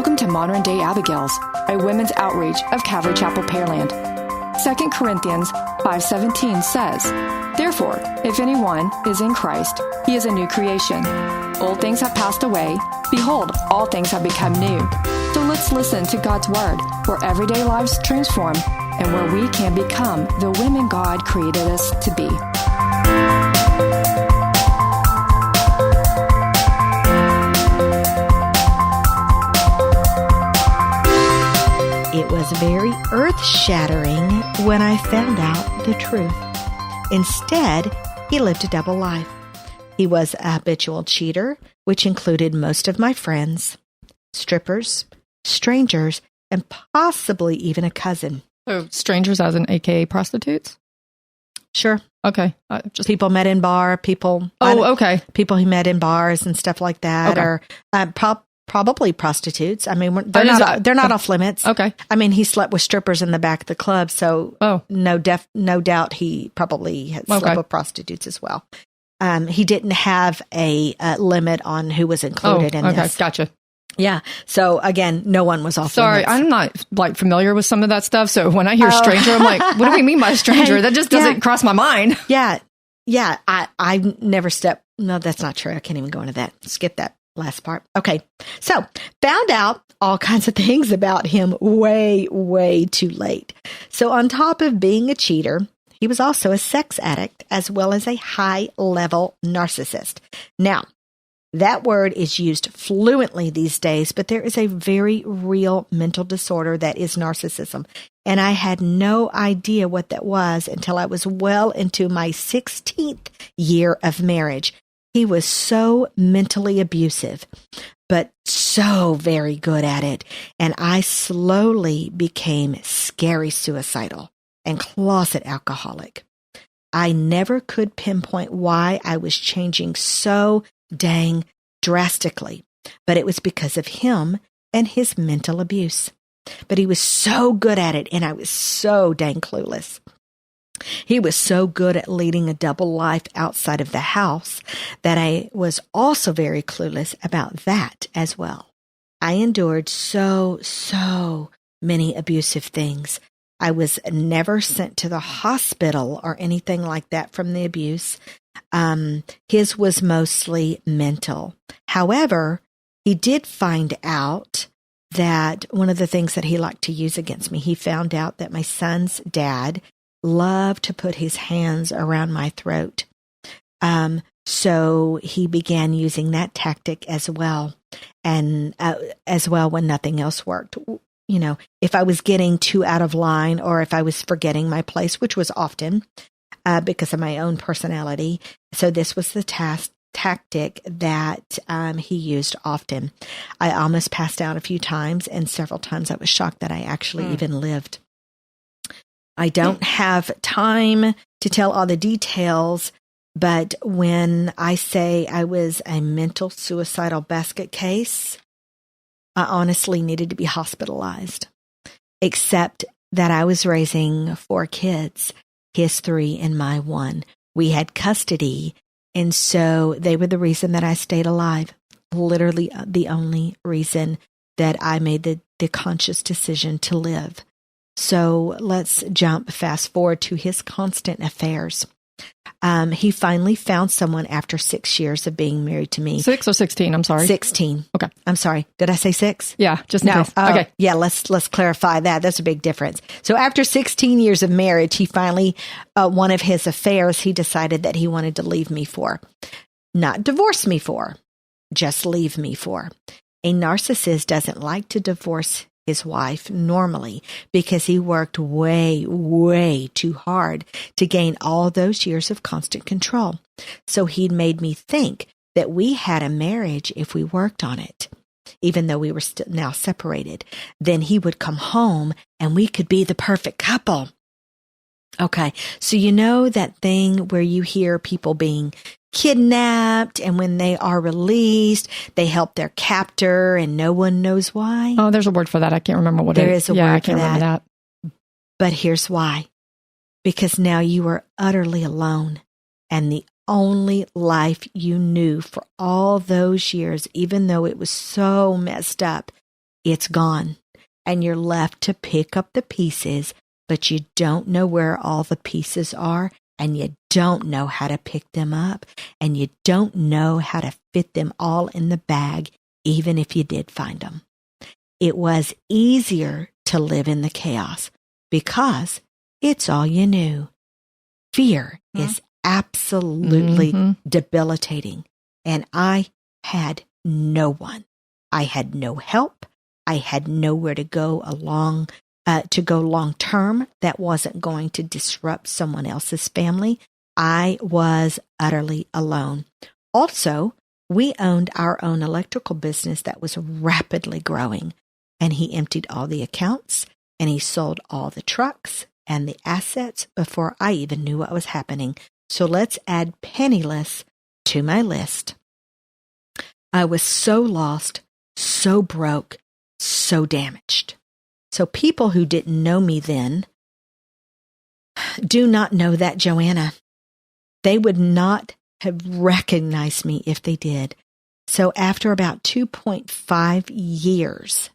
Welcome to Modern Day Abigails, a women's outreach of Calvary Chapel, Pearland. 2 Corinthians 5:17 says, "Therefore, if anyone is in Christ, he is a new creation. Old things have passed away. Behold, all things have become new." So let's listen to God's Word, where everyday lives transform and where we can become the women God created us to be. It was very earth-shattering when I found out the truth. Instead, he lived a double life. He was a habitual cheater, which included most of my friends, strippers, strangers, and possibly even a cousin. So strangers as in AKA prostitutes? Sure. Okay. People met in bar, people... okay. People he met in bars and stuff like that, Okay. or probably prostitutes. I mean, they're not off limits. Okay. I mean, he slept with strippers in the back of the club, so no doubt he probably had slept with prostitutes as well. He didn't have a limit on who was included in this. Okay, gotcha. Yeah. So again, no one was off Sorry, limits. I'm not familiar with some of that stuff. So when I hear stranger, I'm like, what do we mean by stranger? That just doesn't cross my mind. Yeah. Yeah. I never stepped. No, that's not true. I can't even go into that. Skip that last part. Okay. So found out all kinds of things about him way, way too late. So on top of being a cheater, he was also a sex addict as well as a high-level narcissist. Now, that word is used fluently these days, but there is a very real mental disorder that is narcissism. And I had no idea what that was until I was well into my 16th year of marriage. He was so mentally abusive, but so very good at it. And I slowly became scary suicidal and closet alcoholic. I never could pinpoint why I was changing so dang drastically, but it was because of him and his mental abuse. But he was so good at it, and I was so dang clueless. He was so good at leading a double life outside of the house that I was also very clueless about that as well. I endured so many abusive things. I was never sent to the hospital or anything like that from the abuse. His was mostly mental. However, he did find out that one of the things that he liked to use against me, he found out that my son's dad loved to put his hands around my throat. So he began using that tactic as well. And as well when nothing else worked. You know, if I was getting too out of line or if I was forgetting my place, which was often because of my own personality. So this was the tactic that he used often. I almost passed out a few times, and several times I was shocked that I actually even lived. I don't have time to tell all the details, but when I say I was a mental suicidal basket case, I honestly needed to be hospitalized, except that I was raising 4 kids, his 3 and my 1. We had custody, and so they were the reason that I stayed alive, literally the only reason that I made the conscious decision to live. So let's fast forward to his constant affairs. He finally found someone after 6 years of being married to me. 6 or 16? I'm sorry. 16. Okay. I'm sorry. Did I say 6? Yeah, just in case. Okay. Yeah, let's clarify that. That's a big difference. So after 16 years of marriage, he finally, one of his affairs, he decided that he wanted to leave me for. Not divorce me for, just leave me for. A narcissist doesn't like to divorce his wife normally because he worked way too hard to gain all those years of constant control. So he'd made me think that we had a marriage if we worked on it, even though we were now separated. Then he would come home and we could be the perfect couple. Okay, so you know that thing where you hear people being kidnapped, and when they are released, they help their captor, and no one knows why? Oh, there's a word for that. I can't remember what it is. There is a word I for can't remember that. But here's why. Because now you are utterly alone, and the only life you knew for all those years, even though it was so messed up, it's gone. And you're left to pick up the pieces, but you don't know where all the pieces are, and you don't know how to pick them up, and you don't know how to fit them all in the bag, even if you did find them. It was easier to live in the chaos because it's all you knew. Fear is absolutely debilitating, and I had no one. I had no help. I had nowhere to go long term that wasn't going to disrupt someone else's family. I was utterly alone. Also, we owned our own electrical business that was rapidly growing, and he emptied all the accounts, and he sold all the trucks and the assets before I even knew what was happening. So let's add penniless to my list. I was so lost, so broke, so damaged. So people who didn't know me then do not know that Joanna. They would not have recognized me if they did. So after about 2.5 years,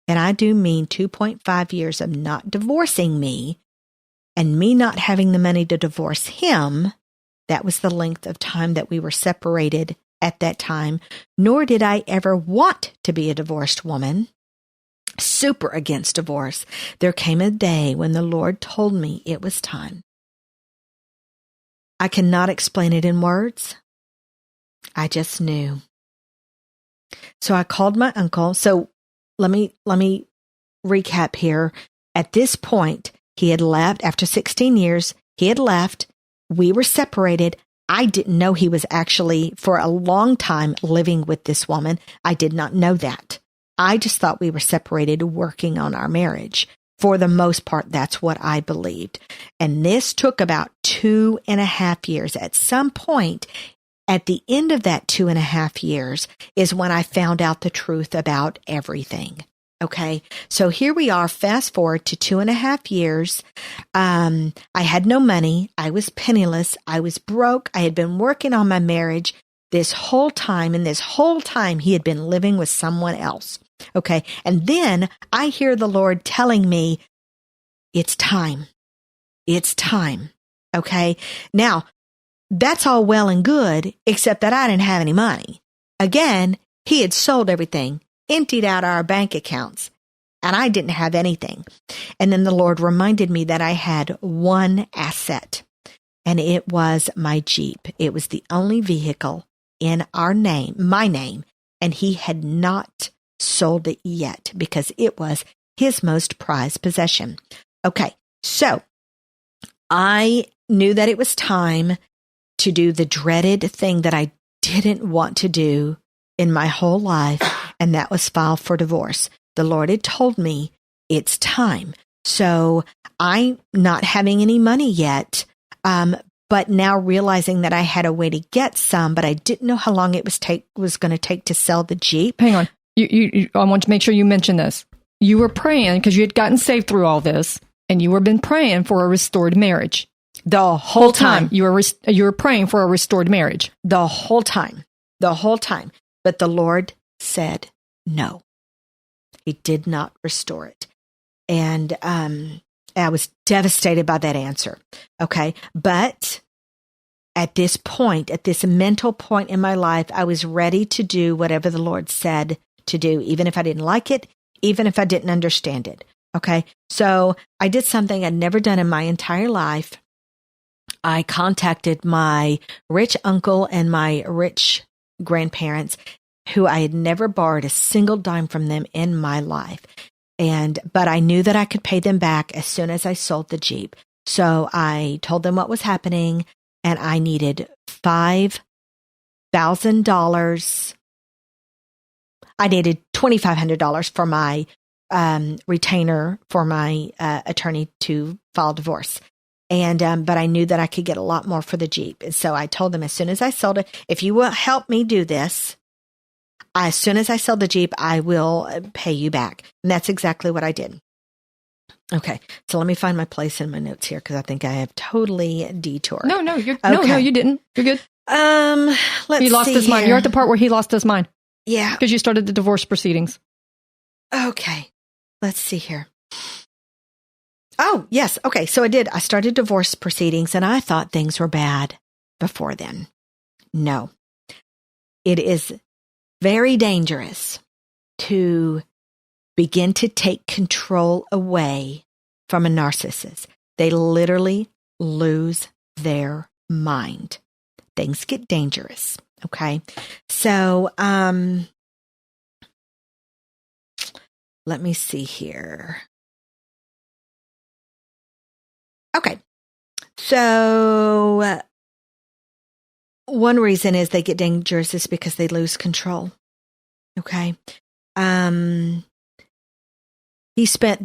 and I do mean 2.5 years of not divorcing me and me not having the money to divorce him, that was the length of time that we were separated at that time, nor did I ever want to be a divorced woman. Super against divorce. There came a day when the Lord told me it was time. I cannot explain it in words. I just knew. So I called my uncle. So let me recap here. At this point, he had left. After 16 years, he had left. We were separated. I didn't know he was actually, for a long time, living with this woman. I did not know that. I just thought we were separated, working on our marriage. For the most part, that's what I believed. And this took about 2.5 years. At some point, at the end of that 2.5 years, is when I found out the truth about everything. Okay, so here we are, fast forward to 2.5 years. I had no money. I was penniless. I was broke. I had been working on my marriage this whole time, and this whole time he had been living with someone else. Okay, and then I hear the Lord telling me, it's time. It's time. Okay, now that's all well and good, except that I didn't have any money. Again, he had sold everything, emptied out our bank accounts, and I didn't have anything. And then the Lord reminded me that I had one asset, and it was my Jeep. It was the only vehicle in our name, my name, and he had not sold it yet because it was his most prized possession. Okay, so I knew that it was time to do the dreaded thing that I didn't want to do in my whole life, and that was file for divorce. The Lord had told me it's time. So I'm not having any money yet, but now realizing that I had a way to get some, but I didn't know how long it was going to take to sell the Jeep. Hang on. I want to make sure you mention this. You were praying because you had gotten saved through all this, and you were been praying for a restored marriage. The whole time. You were praying for a restored marriage. The whole time. But the Lord said no. He did not restore it. And I was devastated by that answer. Okay. But at this point, at this mental point in my life, I was ready to do whatever the Lord said to do, even if I didn't like it, even if I didn't understand it. Okay. So I did something I'd never done in my entire life. I contacted my rich uncle and my rich grandparents, who I had never borrowed a single dime from them in my life. But I knew that I could pay them back as soon as I sold the Jeep. So I told them what was happening, and I needed $5,000. I needed $2,500 for my retainer for my attorney to file divorce. But I knew that I could get a lot more for the Jeep. And so I told them, as soon as I sold it, if you will help me do this, as soon as I sell the Jeep, I will pay you back. And that's exactly what I did. Okay. So let me find my place in my notes here, because I think I have totally detoured. No, you didn't. You're good. Let's see. He lost his mind. You're at the part where he lost his mind. Yeah. Because you started the divorce proceedings. Okay. Let's see here. Oh, yes. Okay. So I started divorce proceedings and I thought things were bad before then. No. It is very dangerous to begin to take control away from a narcissist. They literally lose their mind. Things get dangerous. Okay. So, let me see here. Okay. So, one reason is they get dangerous is because they lose control. Okay. He spent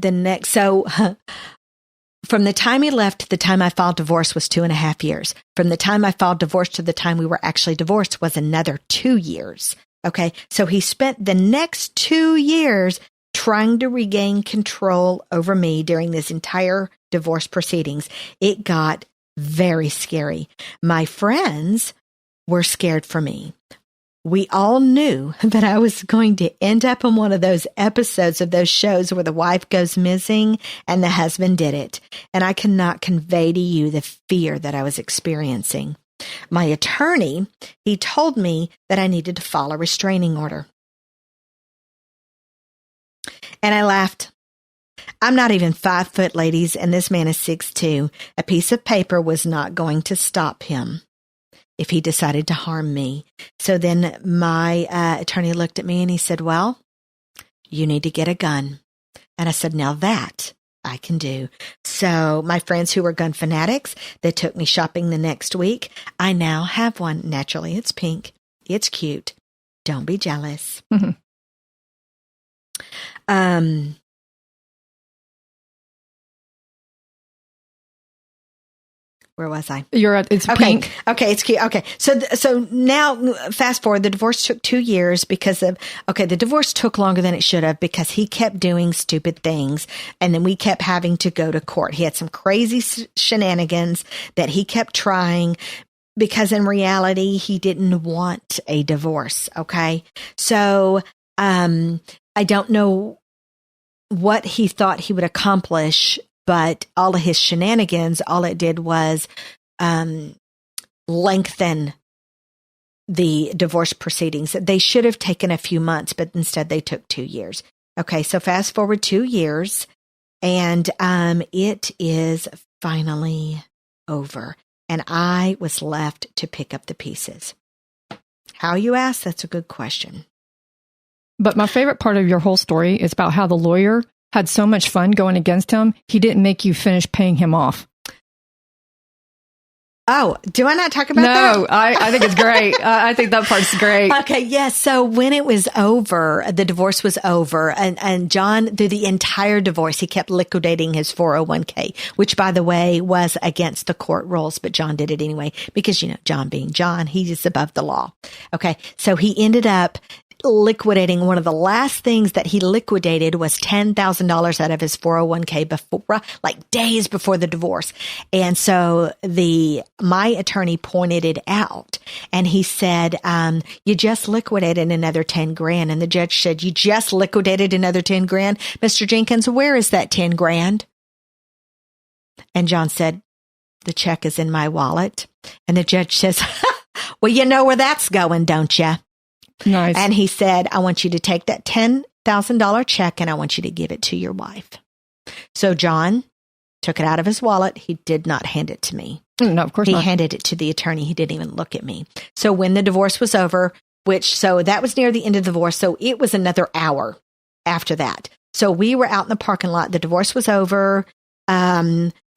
from the time he left to the time I filed divorce was 2.5 years. From the time I filed divorce to the time we were actually divorced was another 2 years. Okay. So he spent the next 2 years trying to regain control over me during this entire divorce proceedings. It got very scary. My friends were scared for me. We all knew that I was going to end up in one of those episodes of those shows where the wife goes missing and the husband did it. And I cannot convey to you the fear that I was experiencing. My attorney, he told me that I needed to file a restraining order. And I laughed. I'm not even 5 foot, ladies, and this man is 6'2". A piece of paper was not going to stop him if he decided to harm me. So then my attorney looked at me and he said, well, you need to get a gun. And I said, now that I can do. So my friends who were gun fanatics, they took me shopping the next week. I now have one. Naturally, it's pink. It's cute. Don't be jealous. Mm-hmm. Where was I? It's pink. Okay, it's cute. Okay. So now fast forward, the divorce took 2 years the divorce took longer than it should have because he kept doing stupid things. And then we kept having to go to court. He had some crazy shenanigans that he kept trying because in reality, he didn't want a divorce. Okay. So, I don't know what he thought he would accomplish, but all of his shenanigans, all it did was lengthen the divorce proceedings. They should have taken a few months, but instead they took 2 years. Okay, so fast forward 2 years, and it is finally over. And I was left to pick up the pieces. How, you ask? That's a good question. But my favorite part of your whole story is about how the lawyer had so much fun going against him, he didn't make you finish paying him off. Oh, do I not talk about that? No, I think it's great. I think that part's great. Okay, yes. So when it was over, the divorce was over, and John, through the entire divorce, he kept liquidating his 401k, which, by the way, was against the court rules, but John did it anyway because, John being John, he's just above the law. Okay, so he ended up liquidating. One of the last things that he liquidated was $10,000 out of his 401k before, like days before the divorce. And so my attorney pointed it out and he said, you just liquidated another 10 grand. And the judge said, you just liquidated another 10 grand. Mr. Jenkins, where is that 10 grand? And John said, the check is in my wallet. And the judge says, well, you know where that's going, don't you? Nice. And he said, I want you to take that $10,000 check and I want you to give it to your wife. So John took it out of his wallet. He did not hand it to me. No, of course not. He handed it to the attorney. He didn't even look at me. So when the divorce was over, so that was near the end of the divorce. So it was another hour after that. So we were out in the parking lot. The divorce was over.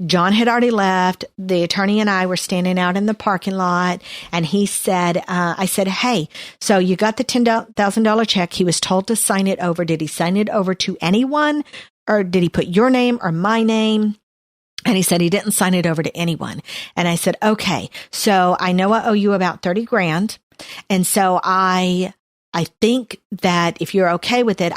John had already left. The attorney and I were standing out in the parking lot, and he said, I said, hey, so you got the $10,000 check. He was told to sign it over. Did he sign it over to anyone, or did he put your name or my name? And he said he didn't sign it over to anyone. And I said, okay, so I know I owe you about 30 grand. And so I think that if you're okay with it,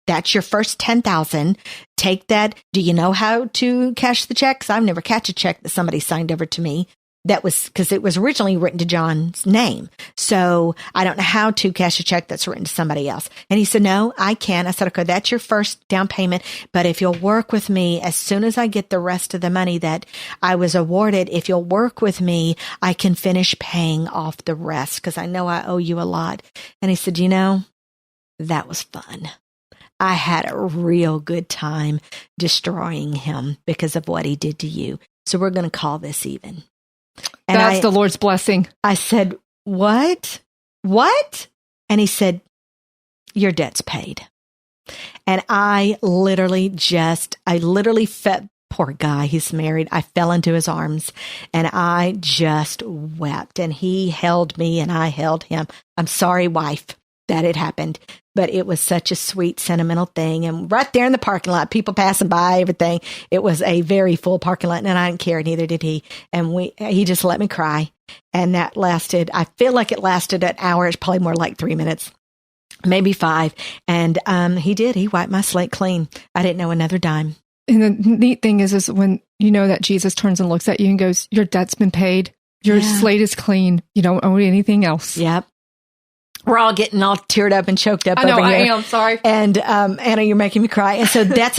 that's your first 10,000. Take that. Do you know how to cash the check? 'Cause I've never cashed a check that somebody signed over to me. that was, because it was originally written to John's name. So I don't know how to cash a check that's written to somebody else. And he said, no, I can. I said, okay, that's your first down payment. But if you'll work with me, as soon as I get the rest of the money that I was awarded, if you'll work with me, I can finish paying off the rest, because I know I owe you a lot. And he said, that was fun. I had a real good time destroying him because of what he did to you. So we're going to call this even. And that's the Lord's blessing. I said, what? And he said, your debt's paid. And I literally felt, poor guy, he's married. I fell into his arms and I just wept, and he held me and I held him. I'm sorry, wife, that it happened, but it was such a sweet, sentimental thing. And right there in the parking lot, people passing by, everything. It was a very full parking lot, and I didn't care, neither did he. And he just let me cry. And that lasted, I feel like it lasted an hour. It's probably more like 3 minutes, maybe 5. And he wiped my slate clean. I didn't know another dime. And the neat thing is when you know that Jesus turns and looks at you and goes, your debt's been paid. Your slate is clean. You don't owe anything else. Yep. We're all getting all teared up and choked up. I know, over here. I am. Sorry. And Anna, you're making me cry. And so that's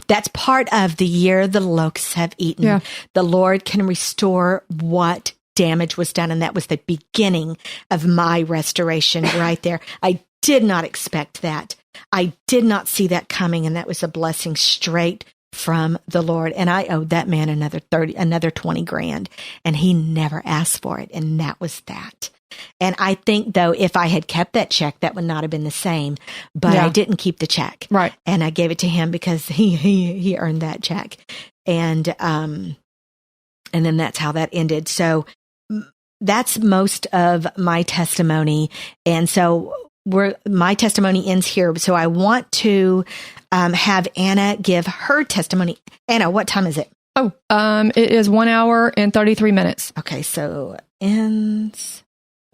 that's part of the year the locusts have eaten. Yeah. The Lord can restore what damage was done. And that was the beginning of my restoration right there. I did not expect that. I did not see that coming. And that was a blessing straight from the Lord. And I owed that man another 20 grand. And he never asked for it. And that was that. And I think, though, if I had kept that check, that would not have been the same. But I didn't keep the check. Right. And I gave it to him because he earned that check. And then that's how that ended. So that's most of my testimony. And so my testimony ends here. So I want to have Anna give her testimony. Anna, what time is it? Oh, it is 1 hour and 33 minutes. Okay, so ends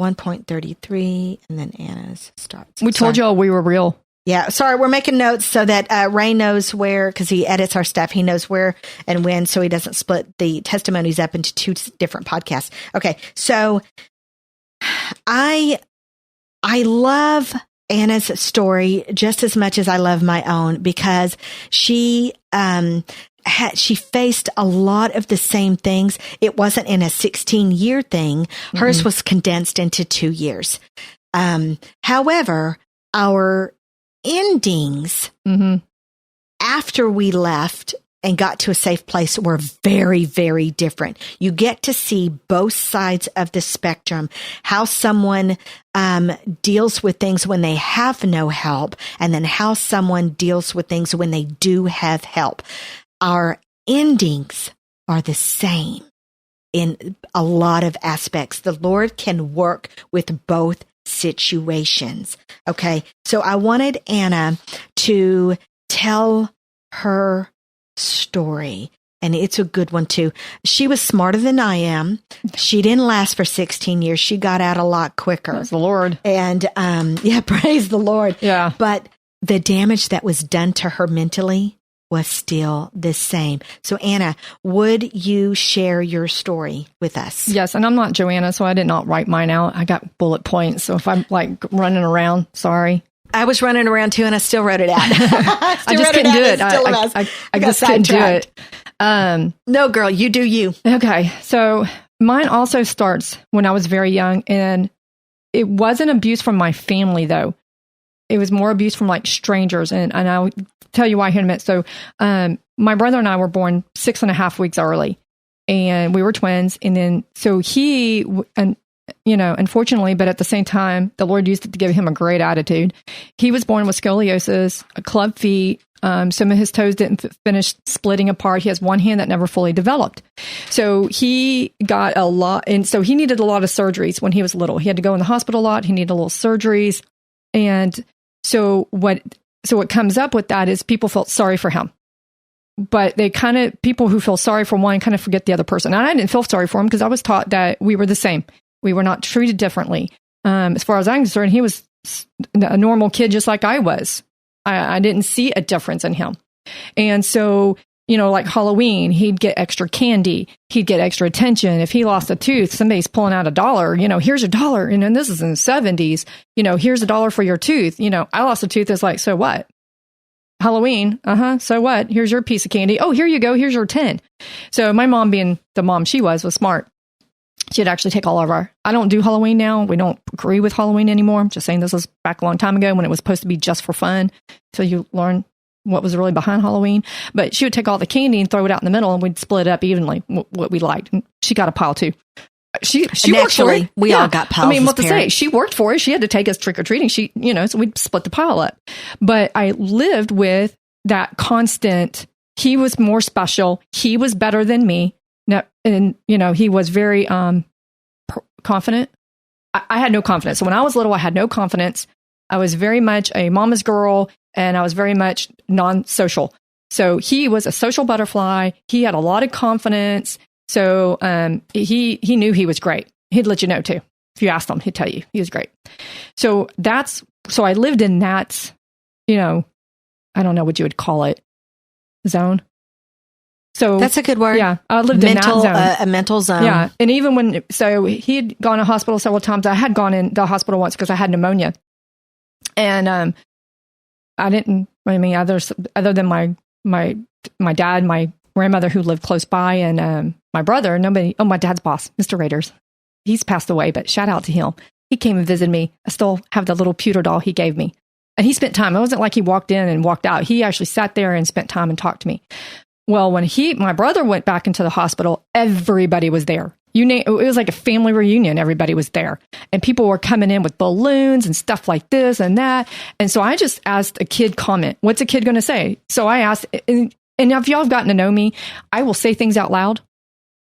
1.33, and then Anna's starts. We told y'all we were real. Yeah, sorry, we're making notes so that Ray knows where, because he edits our stuff, he knows where and when, so he doesn't split the testimonies up into 2 different podcasts. Okay, so I love Anna's story just as much as I love my own, because she faced a lot of the same things. It wasn't in a 16-year thing. Hers was condensed into 2 years. However, our endings after we left and got to a safe place were very, very different. You get to see both sides of the spectrum, how someone deals with things when they have no help, and then how someone deals with things when they do have help. Our endings are the same in a lot of aspects. The Lord can work with both situations. Okay. So I wanted Anna to tell her story, and it's a good one too. She was smarter than I am. She didn't last for 16 years. She got out a lot quicker. Praise the Lord. And praise the Lord. Yeah. But the damage that was done to her mentally was still the same. So Anna, would you share your story with us? Yes, and I'm not Joanna, so I did not write mine out. I got bullet points, so if I'm like running around, sorry. I was running around too, and I still wrote it out. I just couldn't do it. I just couldn't do it. No, girl, you do you. Okay, so mine also starts when I was very young, and it wasn't abuse from my family, though. It was more abuse from like strangers, and I'll tell you why here in a minute. So my brother and I were born 6.5 weeks early, and we were twins. And then so he, and unfortunately, but at the same time, the Lord used it to give him a great attitude. He was born with scoliosis, club feet. Some of his toes didn't finish splitting apart. He has one hand that never fully developed. So he got a lot, and so he needed a lot of surgeries when he was little. He had to go in the hospital a lot. He needed a little surgeries. And so what comes up with that is people felt sorry for him. But people who feel sorry for one kind of forget the other person. And I didn't feel sorry for him because I was taught that we were the same. We were not treated differently. As far as I'm concerned, he was a normal kid just like I was. I didn't see a difference in him. And so like Halloween, he'd get extra candy. He'd get extra attention. If he lost a tooth, somebody's pulling out $1. Here's $1. And this is in the 70s. Here's $1 for your tooth. I lost a tooth. It's like, so what? Halloween. So what? Here's your piece of candy. Oh, here you go. Here's your 10. So my mom, being the mom she was smart. She'd actually take all of I don't do Halloween now. We don't agree with Halloween anymore. I'm just saying this was back a long time ago when it was supposed to be just for fun. So you learn what was really behind Halloween. But she would take all the candy and throw it out in the middle, and we'd split it up evenly, what we liked. And she got a pile too. She worked for it. We all got piles. What to say? She worked for it. She had to take us trick or treating. So we'd split the pile up. But I lived with that constant. He was more special. He was better than me. And he was very confident. I had no confidence. So when I was little, I had no confidence. I was very much a mama's girl, and I was very much non-social. So he was a social butterfly. He had a lot of confidence. So he knew he was great. He'd let you know too. If you asked him, he'd tell you he was great. So I lived in that, I don't know what you would call it, zone. So that's a good word. Yeah. I lived in that zone. A mental zone. Yeah. And even he had gone to hospital several times. I had gone in the hospital once because I had pneumonia. And other than my dad, my grandmother who lived close by, and my brother, nobody. Oh, my dad's boss, Mr. Raiders. He's passed away, but shout out to him. He came and visited me. I still have the little pewter doll he gave me. And he spent time. It wasn't like he walked in and walked out. He actually sat there and spent time and talked to me. Well, when my brother went back into the hospital, everybody was there. It was like a family reunion. Everybody was there. And people were coming in with balloons and stuff like this and that. And so I just asked a kid comment. What's a kid going to say? So I asked, and if y'all have gotten to know me, I will say things out loud.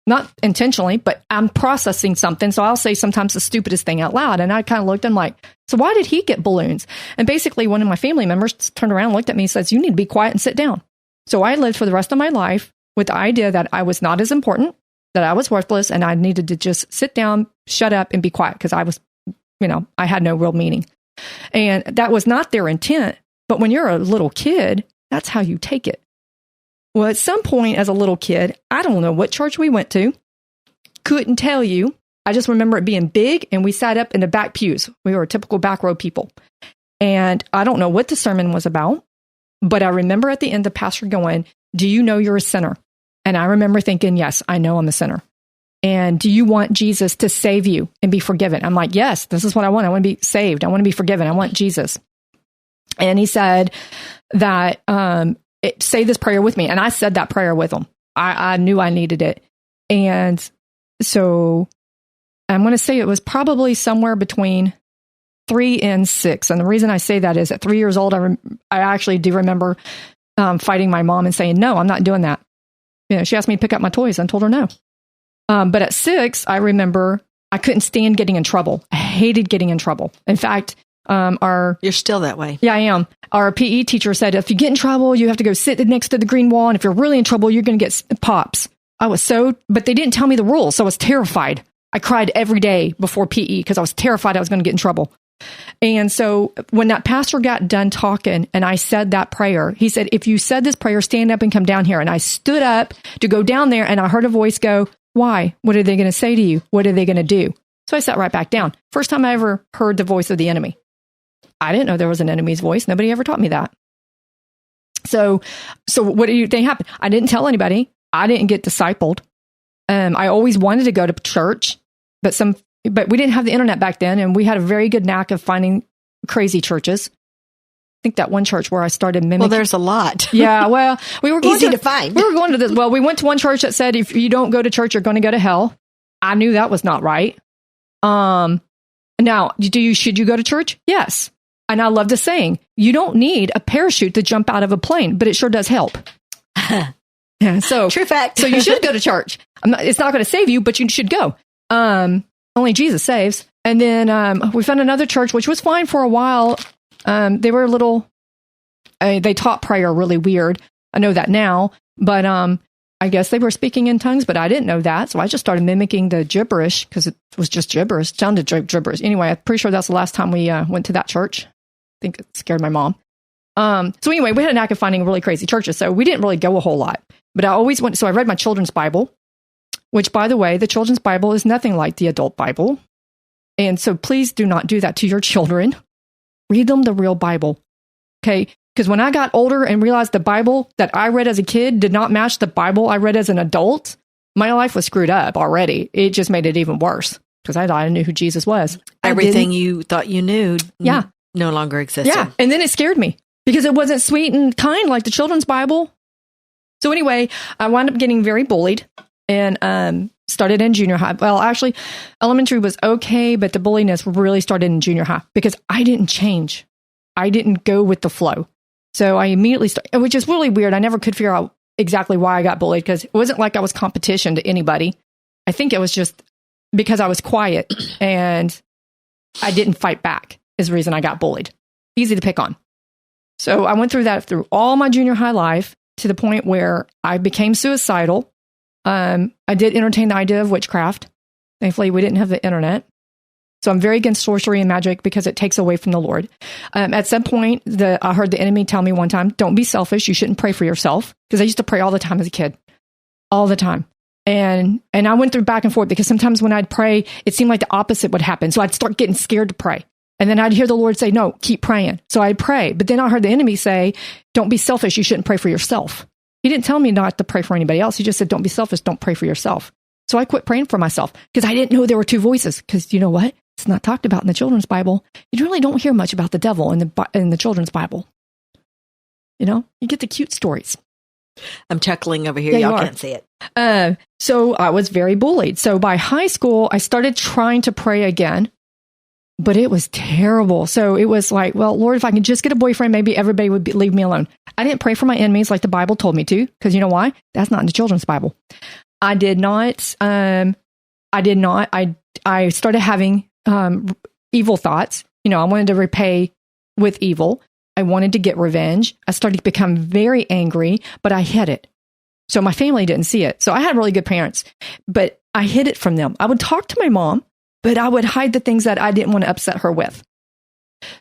Not intentionally, but I'm processing something. So I'll say sometimes the stupidest thing out loud. And I kind of looked and like, so why did he get balloons? And basically one of my family members turned around, looked at me and says, you need to be quiet and sit down. So I lived for the rest of my life with the idea that I was not as important, that I was worthless, and I needed to just sit down, shut up, and be quiet because I was, I had no real meaning. And that was not their intent. But when you're a little kid, that's how you take it. Well, at some point as a little kid, I don't know what church we went to. Couldn't tell you. I just remember it being big, and we sat up in the back pews. We were typical back row people. And I don't know what the sermon was about, but I remember at the end the pastor going, do you know you're a sinner? And I remember thinking, yes, I know I'm a sinner. And do you want Jesus to save you and be forgiven? I'm like, yes, this is what I want. I want to be saved. I want to be forgiven. I want Jesus. And he said that, say this prayer with me. And I said that prayer with him. I knew I needed it. And so I'm going to say it was probably somewhere between 3 and 6. And the reason I say that is at 3 years old, I actually do remember fighting my mom and saying, no, I'm not doing that. She asked me to pick up my toys and I told her no. But at 6, I remember I couldn't stand getting in trouble. I hated getting in trouble. In fact, you're still that way. Yeah, I am. Our PE teacher said, if you get in trouble, you have to go sit next to the green wall. And if you're really in trouble, you're going to get pops. But they didn't tell me the rules. So I was terrified. I cried every day before PE because I was terrified I was going to get in trouble. And so when that pastor got done talking and I said that prayer, he said, if you said this prayer, stand up and come down here. And I stood up to go down there and I heard a voice go, why? What are they going to say to you? What are they going to do? So I sat right back down. First time I ever heard the voice of the enemy. I didn't know there was an enemy's voice. Nobody ever taught me that. So what do you think happened? I didn't tell anybody. I didn't get discipled. I always wanted to go to church, but we didn't have the internet back then, and we had a very good knack of finding crazy churches. I think that one church where I started mimicking. Well, there's a lot. Yeah, well, we were going easy to find. We were going to this. Well, we went to one church that said if you don't go to church, you're going to go to hell. I knew that was not right. Now, should you go to church? Yes. And I love the saying, you don't need a parachute to jump out of a plane, but it sure does help. So true fact. So you should go to church. It's not going to save you, but you should go. Only Jesus saves. And then we found another church, which was fine for a while. They were they taught prayer really weird. I know that now, but I guess they were speaking in tongues, but I didn't know that. So I just started mimicking the gibberish because it was just gibberish. It sounded gibberish. Anyway, I'm pretty sure that's the last time we went to that church. I think it scared my mom. So anyway, we had a knack of finding really crazy churches. So we didn't really go a whole lot, but I always went. So I read my children's Bible, which, by the way, the children's Bible is nothing like the adult Bible. And so please do not do that to your children. Read them the real Bible. Okay. Because when I got older and realized the Bible that I read as a kid did not match the Bible I read as an adult, my life was screwed up already. It just made it even worse because I thought I knew who Jesus was. Everything you thought you knew no longer existed. Yeah. And then it scared me because it wasn't sweet and kind like the children's Bible. So anyway, I wound up getting very bullied and started in junior high. Well, actually, elementary was okay, but the bulliness really started in junior high because I didn't change. I didn't go with the flow. So I immediately started, which is really weird. I never could figure out exactly why I got bullied because it wasn't like I was competition to anybody. I think it was just because I was quiet and I didn't fight back is the reason I got bullied. Easy to pick on. So I went through that through all my junior high life to the point where I became suicidal. I did entertain the idea of witchcraft. Thankfully, we didn't have the internet. So I'm very against sorcery and magic because it takes away from the Lord. At some point, I heard the enemy tell me one time, don't be selfish. You shouldn't pray for yourself. Because I used to pray all the time as a kid. All the time. And I went through back and forth because sometimes when I'd pray, it seemed like the opposite would happen. So I'd start getting scared to pray. And then I'd hear the Lord say, no, keep praying. So I'd pray. But then I heard the enemy say, don't be selfish. You shouldn't pray for yourself. He didn't tell me not to pray for anybody else. He just said, don't be selfish. Don't pray for yourself. So I quit praying for myself because I didn't know there were two voices. Because you know what? It's not talked about in the children's Bible. You really don't hear much about the devil in the children's Bible. You know, you get the cute stories. I'm chuckling over here. Yeah, y'all can't see it. So I was very bullied. So by high school, I started trying to pray again, but it was terrible. So it was like, well, Lord, if I could just get a boyfriend, maybe everybody would leave me alone. I didn't pray for my enemies like the Bible told me to, because you know why? That's not in the children's Bible. I did not. I started having evil thoughts. You know, I wanted to repay with evil. I wanted to get revenge. I started to become very angry, but I hid it. So my family didn't see it. So I had really good parents, but I hid it from them. I would talk to my mom, but I would hide the things that I didn't want to upset her with.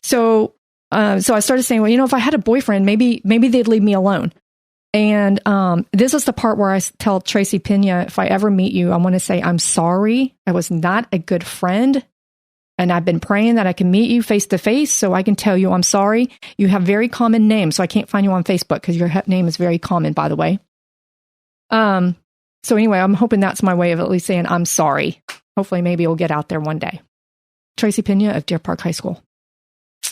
So I started saying, well, you know, if I had a boyfriend, maybe they'd leave me alone. And this is the part where I tell Tracy Pena, if I ever meet you, I want to say, I'm sorry. I was not a good friend. And I've been praying that I can meet you face to face so I can tell you I'm sorry. You have very common names, so I can't find you on Facebook because your name is very common, by the way. So anyway, I'm hoping that's my way of at least saying I'm sorry. Hopefully, maybe it'll get out there one day. Tracy Pena of Deer Park High School.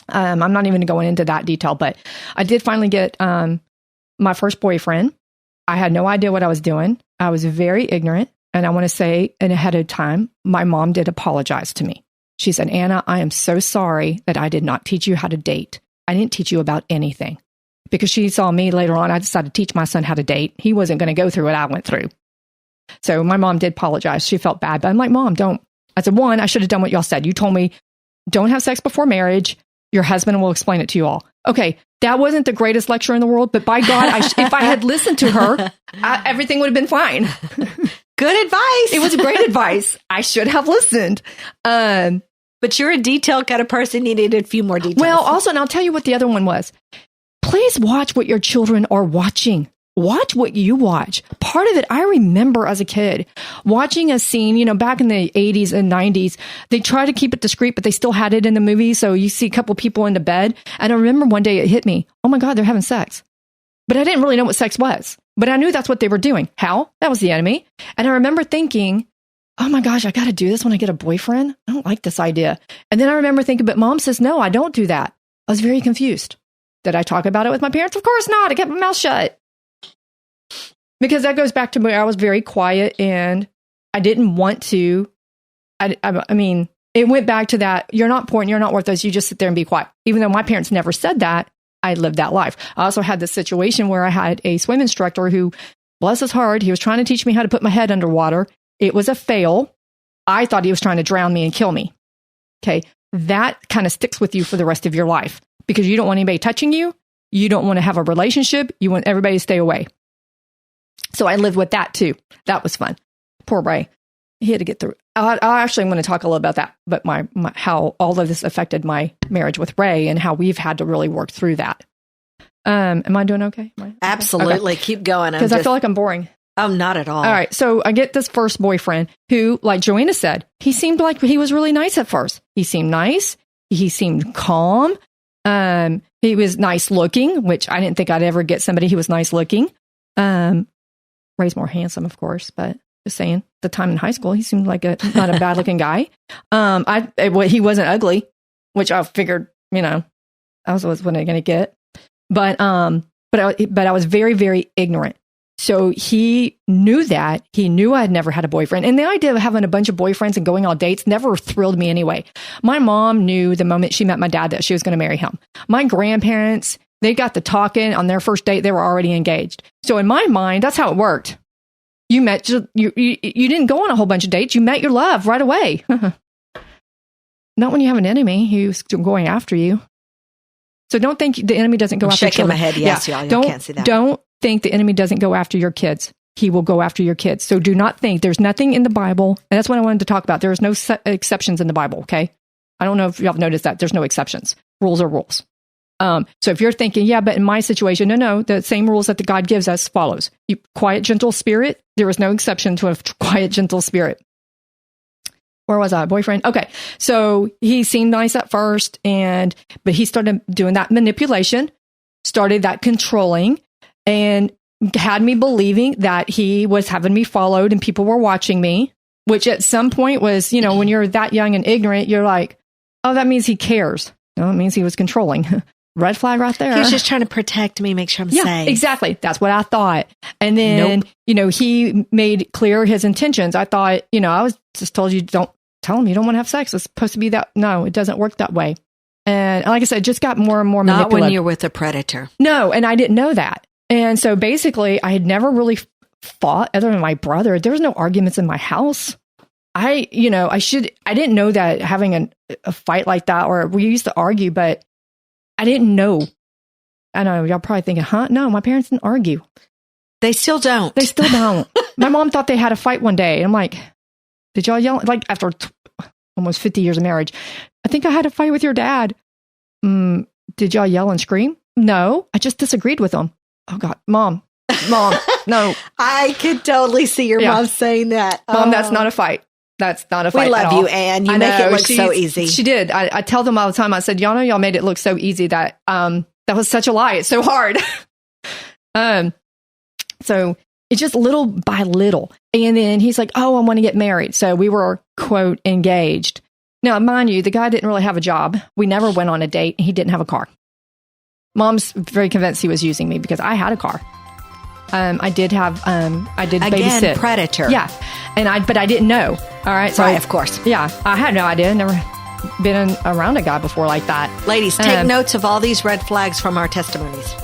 I'm not even going into that detail, but I did finally get my first boyfriend. I had no idea what I was doing. I was very ignorant. And I want to say, and ahead of time, my mom did apologize to me. She said, Anna, I am so sorry that I did not teach you how to date. I didn't teach you about anything. Because she saw me later on, I decided to teach my son how to date. He wasn't going to go through what I went through. So my mom did apologize. She felt bad. But I'm like, Mom, don't. I said, one, I should have done what y'all said. You told me, don't have sex before marriage. Your husband will explain it to you all. Okay, that wasn't the greatest lecture in the world, but by God, if I had listened to her, everything would have been fine. Good advice. It was great advice. I should have listened. But you're a detail kind of person. You needed a few more details. Well, also, and I'll tell you what the other one was. Please watch what your children are watching. Watch what you watch. Part of it, I remember as a kid watching a scene, you know, back in the 80s and 90s, they try to keep it discreet, but they still had it in the movie. So you see a couple people in the bed. And I remember one day it hit me. Oh my God, they're having sex. But I didn't really know what sex was. But I knew that's what they were doing. How? That was the enemy. And I remember thinking, oh my gosh, I got to do this when I get a boyfriend. I don't like this idea. And then I remember thinking, but Mom says, no, I don't do that. I was very confused. Did I talk about it with my parents? Of course not. I kept my mouth shut. Because that goes back to where I was very quiet and I didn't want to. I mean, it went back to that. You're not important. You're not worth this. You just sit there and be quiet. Even though my parents never said that, I lived that life. I also had this situation where I had a swim instructor who, bless his heart, he was trying to teach me how to put my head underwater. It was a fail. I thought he was trying to drown me and kill me. Okay. That kind of sticks with you for the rest of your life because you don't want anybody touching you. You don't want to have a relationship. You want everybody to stay away. So I lived with that too. That was fun. Poor Ray. He had to get through. I actually want to talk a little about that, but how all of this affected my marriage with Ray and how we've had to really work through that. Am I doing okay? Absolutely. Okay. Keep going. Because I feel like I'm boring. Oh, not at all. All right. So I get this first boyfriend who, like Joanna said, he seemed like he was really nice at first. He seemed nice. He seemed calm. He was nice looking, which I didn't think I'd ever get somebody who was nice looking. Ray's more handsome, of course, but just saying, the time in high school, he seemed like not a bad looking guy. He wasn't ugly, which I figured, I was what I'm going to get. But I was very, very ignorant. So he knew that. He knew I had never had a boyfriend. And the idea of having a bunch of boyfriends and going on dates never thrilled me anyway. My mom knew the moment she met my dad that she was going to marry him. My grandparents, they got to talking on their first date. They were already engaged. So in my mind, that's how it worked. You met, you didn't go on a whole bunch of dates. You met your love right away. Not when you have an enemy who's going after you. So don't think the enemy doesn't go after children. I'm shaking my head. Yes, y'all can't see that. Don't think the enemy doesn't go after your kids. He will go after your kids. So do not think there's nothing in the Bible. And that's what I wanted to talk about. There's no exceptions in the Bible. Okay. I don't know if y'all have noticed that there's no exceptions. Rules are rules. So if you're thinking, yeah, but in my situation, no, the same rules that the God gives us follows. You quiet, gentle spirit. There is no exception to a quiet, gentle spirit. Where was I? Boyfriend. Okay. So he seemed nice at first, but he started doing that manipulation, started that controlling, and had me believing that he was having me followed and people were watching me, which at some point was, when you're that young and ignorant, you're like, oh, that means he cares. No, it means he was controlling. Red flag right there. He's just trying to protect me, make sure I'm safe. Exactly. That's what I thought. And then, he made clear his intentions. I thought, I was just told you don't tell him you don't want to have sex. It's supposed to be that. No, it doesn't work that way. And like I said, it just got more and more manipulative. Not when you're with a predator. No, and I didn't know that. And so basically, I had never really fought other than my brother. There was no arguments in my house. I didn't know that having a fight like that, or we used to argue, but I didn't know. I know y'all probably thinking, huh? No, my parents didn't argue. They still don't. They still don't. My mom thought they had a fight one day. And I'm like, did y'all yell? Like after almost 50 years of marriage, I think I had a fight with your dad. Did y'all yell and scream? No, I just disagreed with them. Oh God, mom, no. I could totally see your mom saying that. Mom, that's not a fight. That's not a fight. We love at all. You, Anne. You make it look so easy. She did. I tell them all the time. I said, y'all made it look so easy that that was such a lie. It's so hard. So it's just little by little. And then he's like, oh, I want to get married. So we were, quote, engaged. Now, mind you, the guy didn't really have a job. We never went on a date. And he didn't have a car. Mom's very convinced he was using me because I had a car. I did babysit. Again, predator. Yeah. But I didn't know. All right. So right, of course. Yeah. I had no idea. Never been around a guy before like that. Ladies, take notes of all these red flags from our testimonies.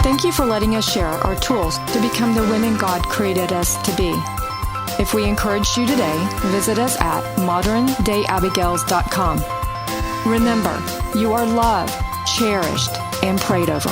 Thank you for letting us share our tools to become the women God created us to be. If we encouraged you today, visit us at moderndayabigails.com. Remember, you are loved, cherished, and prayed over.